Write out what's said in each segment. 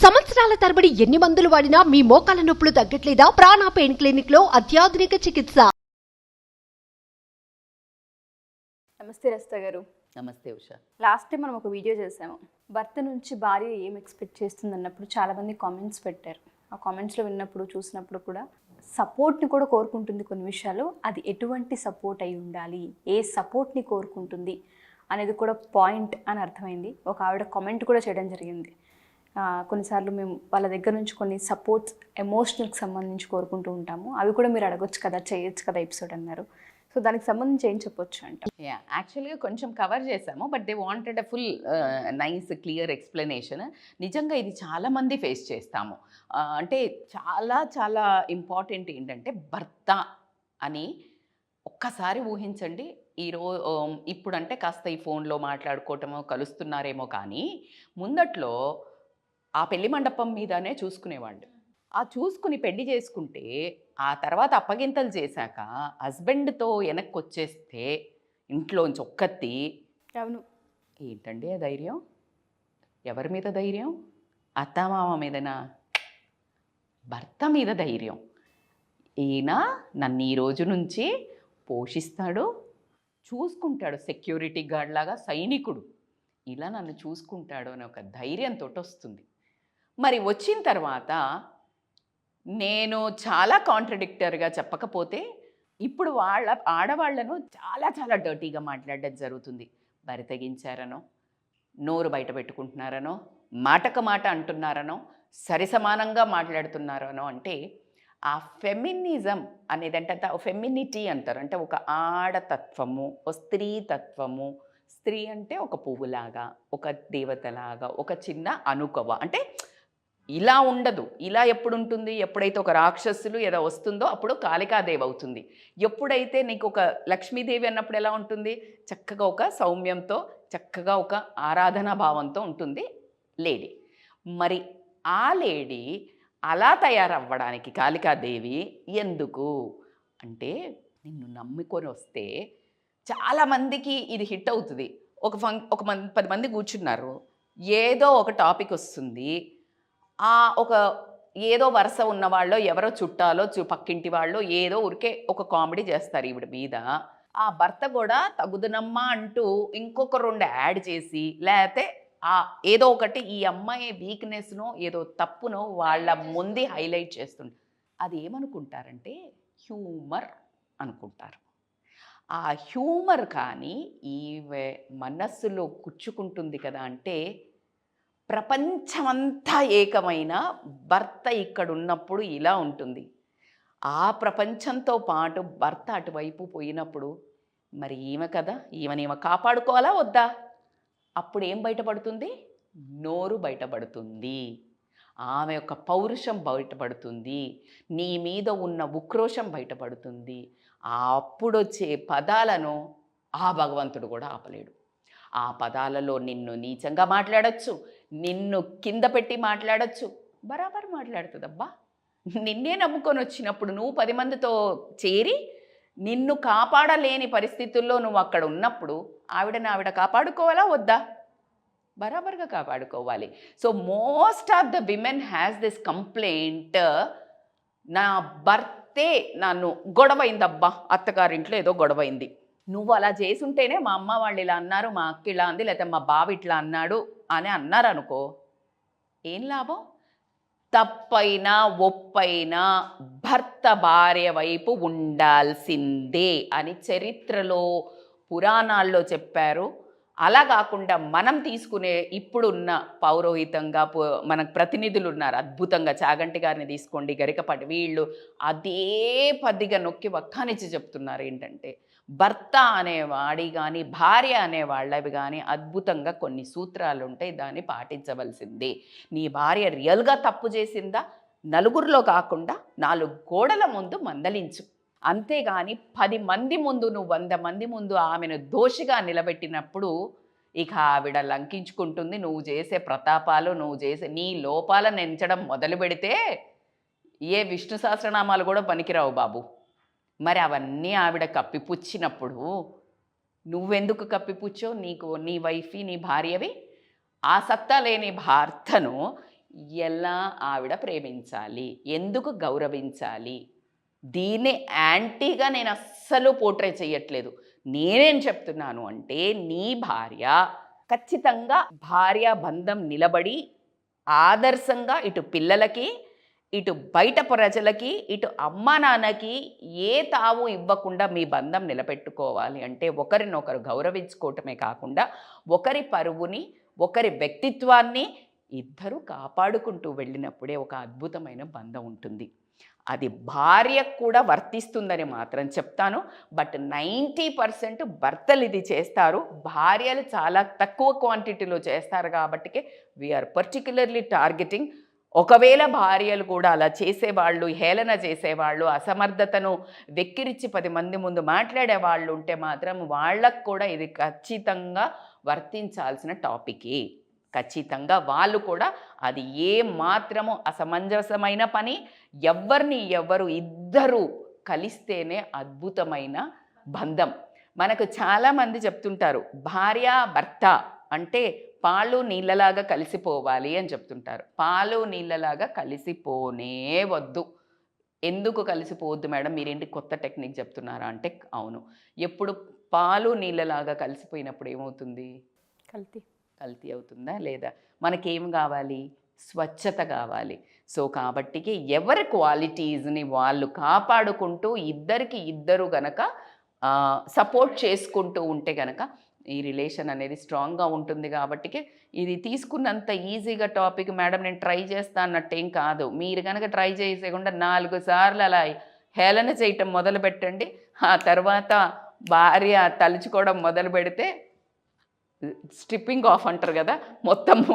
సంవత్సరాల తరబడి ఎన్ని మందులు వాడినా మీ మోకాల నొప్పులు తగ్గట్లేదా? ప్రాణ పెయిన్ క్లినిక్ లో అత్యాధునిక చికిత్స. నమస్తే రస్తా గారు. నమస్తే ఉషా. లాస్ట్ టైం మనం ఒక వీడియో చేసాము. భర్త నుంచి భార్య ఏం ఎక్స్పెక్ట్ చేస్తుంది అన్నప్పుడు చాలామంది కామెంట్స్ పెట్టారు. ఆ కామెంట్స్లో విన్నప్పుడు చూసినప్పుడు కూడా సపోర్ట్ని కూడా కోరుకుంటుంది కొన్ని విషయాలు. అది ఎటువంటి సపోర్ట్ అయి ఉండాలి, ఏ సపోర్ట్ని కోరుకుంటుంది అనేది కూడా పాయింట్ అని అర్థమైంది. ఒక ఆవిడ కామెంట్ కూడా చేయడం జరిగింది. కొన్నిసార్లు మేము వాళ్ళ దగ్గర నుంచి కొన్ని సపోర్ట్స్ ఎమోషనల్కి సంబంధించి కోరుకుంటూ ఉంటాము, అవి కూడా మీరు అడగొచ్చు కదా, చేయొచ్చు కదా ఎపిసోడ్ అన్నారు. సో దానికి సంబంధించి ఏం చెప్పొచ్చు అంటే, యాక్చువల్గా కొంచెం కవర్ చేసాము, but they wanted a full nice clear explanation. నిజంగా ఇది చాలామంది ఫేస్ చేస్తాము. అంటే చాలా చాలా ఇంపార్టెంట్ ఏంటంటే, భర్త అని ఒక్కసారి ఊహించండి. ఇప్పుడంటే కాస్త ఈ ఫోన్లో మాట్లాడుకోవటమో కలుస్తున్నారేమో, కానీ ముందట్లో ఆ పెళ్లి మండపం మీదనే చూసుకునేవాళ్ళు. ఆ చూసుకుని పెళ్లి చేసుకుంటే ఆ తర్వాత అప్పగింతలు చేశాక హస్బెండ్తో వెనక్కి వచ్చేస్తే ఇంట్లోంచి ఒక్కత్తి. అవును, ఏంటండి ఆ ధైర్యం? ఎవరి మీద ధైర్యం? అత్తమామ మీదనా? భర్త మీద ధైర్యం. ఈయన నన్ను ఈ రోజు నుంచి పోషిస్తాడు, చూసుకుంటాడు, సెక్యూరిటీ గార్డ్ లాగా, సైనికుడు ఇలా నన్ను చూసుకుంటాడు అనే ఒక ధైర్యంతో వస్తుంది. మరి వచ్చిన తర్వాత నేను చాలా కాంట్రడిక్టర్గా చెప్పకపోతే ఇప్పుడు ఆడవాళ్లను చాలా చాలా డర్టీగా మాట్లాడడం జరుగుతుంది. బరి తెగించారనో, నోరు బయట పెట్టుకుంటున్నారనో, మాటకు మాట అంటున్నారనో, సరిసమానంగా మాట్లాడుతున్నారనో. అంటే ఆ ఫెమినిజం అనేదంటే, ఫెమినిటీ అంటారు, అంటే ఒక ఆడతత్వము, ఒక స్త్రీ తత్వము. స్త్రీ అంటే ఒక పువ్వులాగా, ఒక దేవతలాగా, ఒక చిన్న అనుకవ. అంటే ఇలా ఉండదు. ఇలా ఎప్పుడు ఉంటుంది? ఎప్పుడైతే ఒక రాక్షసులు ఏదో వస్తుందో అప్పుడు కాళికాదేవి అవుతుంది. ఎప్పుడైతే నీకు ఒక లక్ష్మీదేవి అన్నప్పుడు ఎలా ఉంటుంది? చక్కగా ఒక సౌమ్యంతో, చక్కగా ఒక ఆరాధనా భావంతో ఉంటుంది లేడీ. మరి ఆ లేడీ అలా తయారవ్వడానికి కాళికాదేవి ఎందుకు అంటే, నిన్ను నమ్ముకొని వస్తే చాలామందికి ఇది హిట్ అవుతుంది. ఒక 10 మంది కూర్చున్నారు, ఏదో ఒక టాపిక్ వస్తుంది, ఒక ఏదో వరుస ఉన్న వాళ్ళు, ఎవరో చుట్టాలో పక్కింటి వాళ్ళు ఏదో ఊరికే ఒక కామెడీ చేస్తారు ఈవిడ మీద. ఆ భర్త కూడా తగుదనమ్మా అంటూ ఇంకొక 2 యాడ్ చేసి, లేకపోతే ఏదో ఒకటి ఈ అమ్మాయి వీక్నెస్నో ఏదో తప్పునో వాళ్ళ ముందు హైలైట్ చేస్తుంది. అది ఏమనుకుంటారంటే హ్యూమర్ అనుకుంటారు. ఆ హ్యూమర్ కానీ ఈమె మనస్సులో గుచ్చుకుంటుంది కదా. అంటే ప్రపంచమంతా ఏకమైన భర్త ఇక్కడ ఉన్నప్పుడు ఇలా ఉంటుంది. ఆ ప్రపంచంతో పాటు భర్త అటువైపు పోయినప్పుడు మరి ఈమె కదా, ఈమె కాపాడుకోవాలా వద్దా? అప్పుడు ఏం బయటపడుతుంది? నోరు బయటపడుతుంది, ఆమె యొక్క పౌరుషం బయటపడుతుంది, నీ మీద ఉన్న ఉక్రోషం బయటపడుతుంది. అప్పుడు వచ్చే పదాలను ఆ భగవంతుడు కూడా ఆపలేడు. ఆ పదాలలో నిన్ను నీచంగా మాట్లాడచ్చు, నిన్ను కింద పెట్టి మాట్లాడచ్చు. బరాబర్ మాట్లాడుతుందబ్బా. నిన్నే నమ్ముకొని వచ్చినప్పుడు నువ్వు 10 మందితో చేరి నిన్ను కాపాడలేని పరిస్థితుల్లో నువ్వు అక్కడ ఉన్నప్పుడు ఆవిడ కాపాడుకోవాలా వద్దా? బరాబర్గా కాపాడుకోవాలి. So most of the women has this complaint, నా భర్తే నన్ను గొడవైందబ్బా, అత్తగారింట్లో ఏదో గొడవైంది, నువ్వు అలా చేసుంటేనే మా అమ్మ వాళ్ళు ఇలా అన్నారు, మా అక్క ఇలా అంది, లేకపోతే మా బావ ఇట్లా అన్నాడు అని అన్నారు అనుకో, ఏం లాభం? తప్పైనా ఒప్పైనా భర్త భార్య వైపు ఉండాల్సిందే అని చరిత్రలో పురాణాల్లో చెప్పారు. అలా కాకుండా మనం తీసుకునే ఇప్పుడున్న పౌరోహితంగా మనకు ప్రతినిధులు ఉన్నారు అద్భుతంగా. చాగంటి గారిని తీసుకోండి, గరికపాటి, వీళ్ళు అదే పదిగా నొక్కి వక్కానిచ్చి చెప్తున్నారు ఏంటంటే, భర్త అనేవాడి కానీ భార్య అనేవాళ్ళవి కానీ అద్భుతంగా కొన్ని సూత్రాలు ఉంటాయి, దాన్ని పాటించవలసిందే. నీ భార్య రియల్గా తప్పు చేసిందా, నలుగురిలో కాకుండా 4 గోడల ముందు మందలించు. అంతేగాని 10 మంది ముందు, నువ్వు 100 మంది ముందు ఆమెను దోషిగా నిలబెట్టినప్పుడు ఇక ఆవిడ లంకించుకుంటుంది. నువ్వు చేసే ప్రతాపాలు, నువ్వు చేసే నీ లోపాలను ఎంచడం మొదలు పెడితే ఏ విష్ణు సహస్రనామాలు కూడా పనికిరావు బాబు. మరి అవన్నీ ఆవిడ కప్పిపుచ్చినప్పుడు నువ్వెందుకు కప్పిపుచ్చో? నీ వైఫీ, నీ భార్యవి ఆ సత్తా లేని భర్తను ఎలా ఆవిడ ప్రేమించాలి, ఎందుకు గౌరవించాలి, దీన్ని యాంటీగా నేను అస్సలు పోర్ట్రే చేయట్లేదు. నేనేం చెప్తున్నాను అంటే నీ భార్య ఖచ్చితంగా భార్య బంధం నిలబడి ఆదర్శంగా ఇటు పిల్లలకి, ఇటు బయట ప్రజలకి, ఇటు అమ్మా నాన్నకి ఏ తావు ఇవ్వకుండా మీ బంధం నిలబెట్టుకోవాలి అంటే ఒకరినొకరు గౌరవించుకోవటమే కాకుండా ఒకరి పరువుని, ఒకరి వ్యక్తిత్వాన్ని ఇద్దరు కాపాడుకుంటూ వెళ్ళినప్పుడే ఒక అద్భుతమైన బంధం ఉంటుంది. అది భార్యకు కూడా వర్తిస్తుందని మాత్రం చెప్తాను. బట్ 90% భర్తలు ఇది చేస్తారు, భార్యలు చాలా తక్కువ క్వాంటిటీలో చేస్తారు. కాబట్టి వీఆర్ పర్టిక్యులర్లీ టార్గెటింగ్. ఒకవేళ భార్యలు కూడా అలా చేసేవాళ్ళు, హేళన చేసేవాళ్ళు, అసమర్థతను వెక్కిరించి 10 మంది ముందు మాట్లాడే వాళ్ళు ఉంటే మాత్రం వాళ్ళకు కూడా ఇది ఖచ్చితంగా వర్తించాల్సిన టాపికే. ఖచ్చితంగా వాళ్ళు కూడా అది ఏ మాత్రము అసమంజసమైన పని, ఎవరు ఇద్దరు కలిస్తేనే అద్భుతమైన బంధం. మనకు చాలామంది చెప్తుంటారు భార్య భర్త అంటే పాలు నీళ్ళలాగా కలిసిపోవాలి అని చెప్తుంటారు. పాలు నీళ్ళలాగా కలిసిపోనే వద్దు. ఎందుకు కలిసిపోవద్దు మేడం, మీరేంటి కొత్త టెక్నిక్ చెప్తున్నారా అంటే అవును. ఎప్పుడు పాలు నీళ్ళలాగా కలిసిపోయినప్పుడు ఏమవుతుంది? కల్తీ అవుతుందా లేదా? మనకేం కావాలి? స్వచ్ఛత కావాలి. సో కాబట్టికి ఎవరి క్వాలిటీస్ని వాళ్ళు కాపాడుకుంటూ ఇద్దరు గనక సపోర్ట్ చేసుకుంటూ ఉంటే గనక ఈ రిలేషన్ అనేది స్ట్రాంగ్గా ఉంటుంది. కాబట్టి ఇది తీసుకున్నంత ఈజీగా టాపిక్ మేడం నేను ట్రై చేస్తా అన్నట్టేం కాదు. మీరు కనుక ట్రై చేయకుండా 4 సార్లు అలా హేళన చేయటం మొదలు పెట్టండి. ఆ తర్వాత భార్య తలుచుకోవడం మొదలు పెడితే స్ట్రిప్పింగ్ ఆఫ్ అంటారు కదా, మొత్తము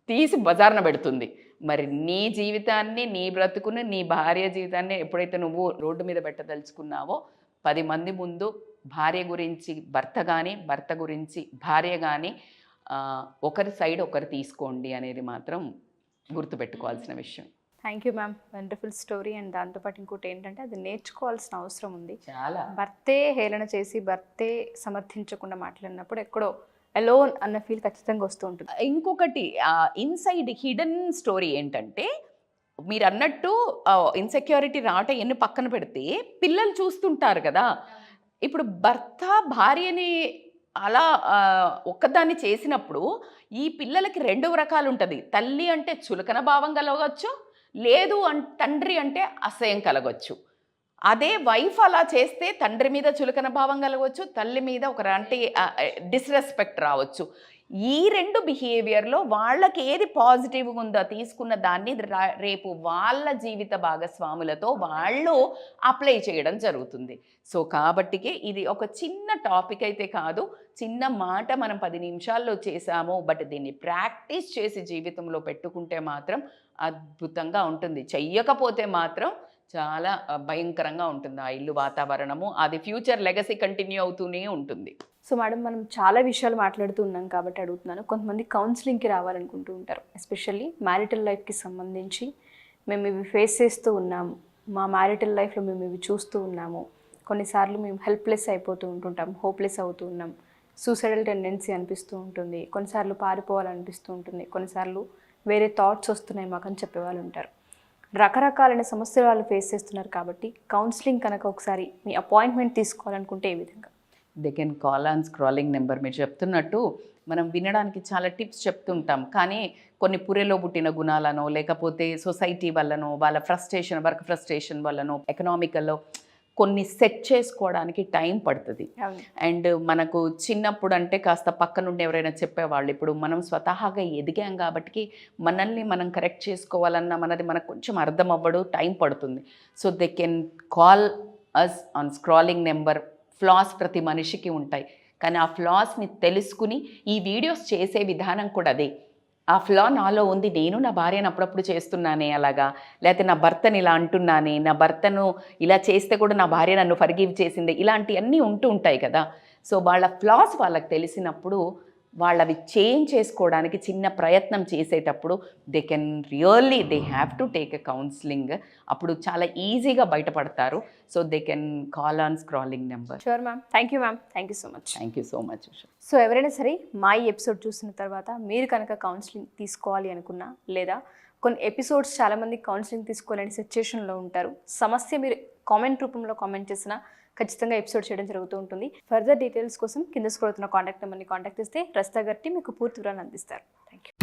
తీసి బజార్న పెడుతుంది. మరి నీ జీవితాన్ని, నీ బ్రతుకుని, నీ భార్య జీవితాన్ని ఎప్పుడైతే నువ్వు రోడ్డు మీద పెట్టదలుచుకున్నావో 10 మంది ముందు భార్య గురించి భర్త కానీ, భర్త గురించి భార్య కానీ ఒకరి సైడ్ ఒకరు తీసుకోండి అనేది మాత్రం గుర్తుపెట్టుకోవాల్సిన విషయం. Thank you ma'am, wonderful story. And దాంతోపాటు ఇంకోటి ఏంటంటే అది నేర్చుకోవాల్సిన అవసరం ఉంది. చాలా భర్తే హేళన చేసి భర్తే సమర్థించకుండా మాట్లాడినప్పుడు ఎక్కడో అలోన్ అన్న ఫీల్ ఖచ్చితంగా వస్తూ ఉంటుంది. ఇంకొకటి ఇన్సైడ్ హిడెన్ స్టోరీ ఏంటంటే మీరు అన్నట్టు ఇన్సెక్యూరిటీ రావటం ఎన్ని పక్కన పెడితే పిల్లలు చూస్తుంటారు కదా. ఇప్పుడు భర్త భార్యని అలా ఒక్కదాన్ని చేసినప్పుడు ఈ పిల్లలకి 2 రకాలు ఉంటుంది. తల్లి అంటే చులకన భావం కలగవచ్చు, లేదు తండ్రి అంటే అసహ్యం కలగవచ్చు. అదే వైఫ్ అలా చేస్తే తండ్రి మీద చులకన భావం కలగవచ్చు, తల్లి మీద ఒక అంటే డిస్రెస్పెక్ట్ రావచ్చు. ఈ 2 బిహేవియర్లో వాళ్ళకి ఏది పాజిటివ్గా ఉందో తీసుకున్న దాన్ని రేపు వాళ్ళ జీవిత భాగస్వాములతో వాళ్ళు అప్లై చేయడం జరుగుతుంది. సో కాబట్టికే ఇది ఒక చిన్న టాపిక్ అయితే కాదు, చిన్న మాట మనం 10 నిమిషాల్లో చేసాము. బట్ దీన్ని ప్రాక్టీస్ చేసి జీవితంలో పెట్టుకుంటే మాత్రం అద్భుతంగా ఉంటుంది. చెయ్యకపోతే మాత్రం చాలా భయంకరంగా ఉంటుంది ఆ ఇల్లు వాతావరణము. అది ఫ్యూచర్ లెగసీ కంటిన్యూ అవుతూనే ఉంటుంది. సో మేడం, మనం చాలా విషయాలు మాట్లాడుతూ ఉన్నాం కాబట్టి అడుగుతున్నాను. కొంతమంది కౌన్సిలింగ్కి రావాలనుకుంటూ ఉంటారు, ఎస్పెషల్లీ మ్యారిటల్ లైఫ్కి సంబంధించి. మేము ఇవి ఫేస్ చేస్తూ ఉన్నాము, మా మ్యారిటల్ లైఫ్లో మేము ఇవి చూస్తూ ఉన్నాము, కొన్నిసార్లు మేము హెల్ప్లెస్ అయిపోతూ ఉంటుంటాం, హోప్లెస్ అవుతూ ఉన్నాం, సూసైడల్ టెండెన్సీ అనిపిస్తూ ఉంటుంది, కొన్నిసార్లు పారిపోవాలనిపిస్తూ ఉంటుంది, కొన్నిసార్లు వేరే థాట్స్ వస్తున్నాయి మాకు అని చెప్పేవాళ్ళు ఉంటారు. రకరకాలైన సమస్యలు వాళ్ళు ఫేస్ చేస్తున్నారు. కాబట్టి కౌన్సిలింగ్ కనుక ఒకసారి మీ అపాయింట్మెంట్ తీసుకోవాలనుకుంటే ఏ విధంగా? They can call on scrolling number. మీరు చెప్తున్నట్టు మనం వినడానికి చాలా టిప్స్ చెప్తుంటాం, కానీ కొన్ని పుర్రెలో పుట్టిన గుణాలనో లేకపోతే సొసైటీ వల్లనో వాళ్ళ వర్క్ ఫ్రస్ట్రేషన్ వల్లనో ఎకనామికల్లో కొన్ని సెట్ చేసుకోవడానికి టైం పడుతుంది. అండ్ మనకు చిన్నప్పుడు అంటే కాస్త పక్క నుండి ఎవరైనా చెప్పేవాళ్ళు, ఇప్పుడు మనం స్వతహాగా ఎదిగాం కాబట్టి మనల్ని మనం కరెక్ట్ చేసుకోవాలన్నా మనకు కొంచెం అర్థం అవ్వడు, టైం పడుతుంది. So they can call us on scrolling number. Flaws ప్రతి మనిషికి ఉంటాయి, కానీ ఆ ఫ్లాస్ని తెలుసుకుని ఈ వీడియోస్ చేసే విధానం కూడా అదే. ఆ ఫ్లా నాలో ఉంది, నేను నా భార్యను అప్పుడప్పుడు చేస్తున్నానే అలాగా, లేకపోతే నా భర్తని ఇలా అంటున్నానే, నా భర్తను ఇలా చేస్తే కూడా నా భార్య నన్ను ఫర్గివ్ చేసింది, ఇలాంటివన్నీ ఉంటూ ఉంటాయి కదా. సో వాళ్ళ ఫ్లాస్ వాళ్ళకి తెలిసినప్పుడు వాళ్ళవి చేంజ్ చేసుకోవడానికి చిన్న ప్రయత్నం చేసేటప్పుడు they have to take a counselling. అప్పుడు చాలా ఈజీగా బయటపడతారు. So they can call on scrolling number. Sure ma'am. Thank you ma'am. Thank you so much. Thank you so much. So ఎవరైనా సరే మా ఈ ఎపిసోడ్ చూసిన తర్వాత మీరు కనుక కౌన్సిలింగ్ తీసుకోవాలి అనుకున్నా, లేదా కొన్ని ఎపిసోడ్స్ చాలామంది కౌన్సిలింగ్ తీసుకోలేని సిచ్యుయేషన్లో ఉంటారు, సమస్య మీరు కామెంట్ రూపంలో కామెంట్ చేసినా ఖచ్చితంగా ఎపిసోడ్ చేయడం జరుగుతూ ఉంటుంది. ఫర్దర్ డీటెయిల్స్ కోసం కింద స్క్రోల్ అవుతున్న కాంటాక్ట్ నెంబర్ని కాంటాక్ట్ చేస్తే రస్తా గట్టి మీకు పూర్తి వివరాలు అందిస్తారు. Thank you.